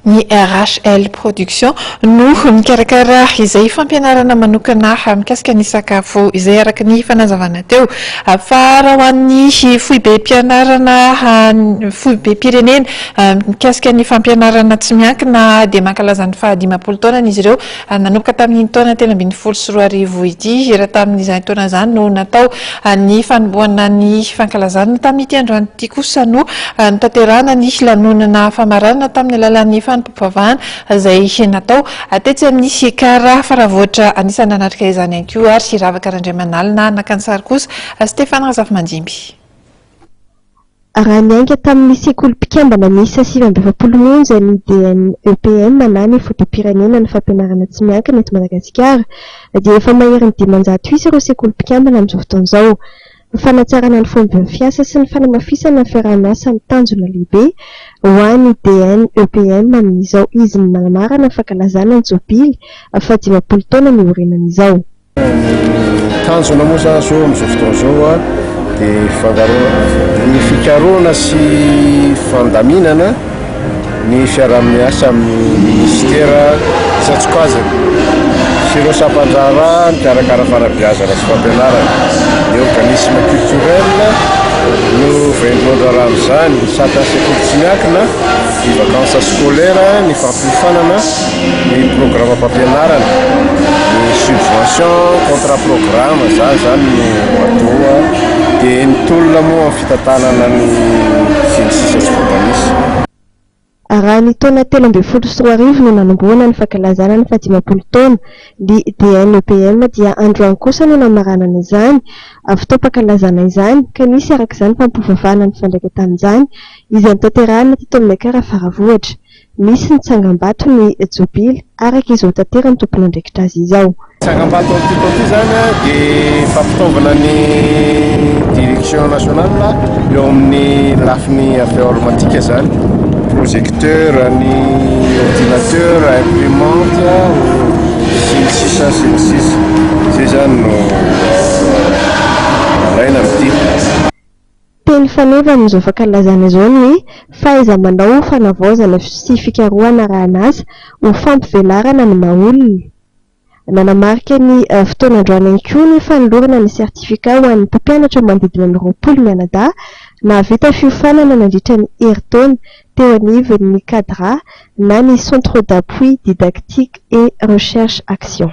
Ny RHL Production no mikarakara izay fampianarana manokana mikasika ny sakafo izay araka ny fanazavana teo fa raha ho an'ny foibe mpianarana foibe pirenena mikasika ny fampianarana tsy miankina dia mankalaza ny 15 taona izy ireo nanomboka tamin'ny taona 2024 ity raha tamin'izany taona izany no natao ny fanombohana ny fankalazana tamin'ity androany ity kosa no notanterahana ny lanonana famarana tamin'ny alalan'ny fampivavahana izay natao atetsy amin'ny kara faravoatra anisany nanatrika izany ihany koa ary Ravaka Randriamanalina Nakansary kosa Stéphane Razafimandimby. Raha niainga tamin'ny sekoly mpikambana miisa 720 monja ny DNEPM na ny fotom-pirenena ny fampianarana tsy miankina eto Madagasikara dia efa mahery ny 500 isa ireo sekoly mpikambana amin'izao fotoana izao. Fanatsarana ny fomba fiasa sy ny fanamafisana ny fiaraha-miasa ny tanjona lehibe ho an'ny DNEPM amin'izao izy ny manamarana ny fankalazana ny Jobily fa 50 taona ny orenan'izao. Tanjona moa zany zao amin'izao fotoana izao dia ny fikarohana sy fandaminana ny fiaraha-miasa amin'ny ministera isan-tsokajiny sy ireo sampandrara ny karakara fanabeazana sy fampianarana ny organisme culturel no vaindrondra ran'izany sady sekoly tsy miankina ny vakansa scolaire ny fampiofanana ny programme fampianarana ny subvention contrat programme zany no atoa dia ny tolona moa amin'ny fitantanana ny sinisisa sy voatanisa. Raha ny taona 13 no nanomboana ny fankalazana ny 15 taona ny DNEPM dia androany kosa no namaranana izany fotoam-pankalazana izany ka nisy araka izany fampivavahana ny fandraika tamin'izany izay notanterahana teto amin'ny kara faravohatra. Misy ny tsangam-bato ny Jobily araka izao tanterany tompony andraikitra azy izao. Tsangam-bato ity zany dia fampitaovana ny direction nationale eo amin'ny lafiny informatika zany. Projecteur, ny ordinateur, imprimante, sy ny sisa. Zay zany no ilaina amin'ity. Teny faneva amin'izao fankalazana izao ny fahaiza-manao fanavaozana sy fikarohana rahan'asa ho fampivelarana ny maha-olona. Nanamarika ny fotoanandroany ihany koa ny fanolorana ny sertifika ho an'ny mpampianatra manodidina ny 20 mianadahy nahavita fiofanana nandritra ny herintaona teo anivon'ny cadre na ny centre d'appui didactique et recherche action.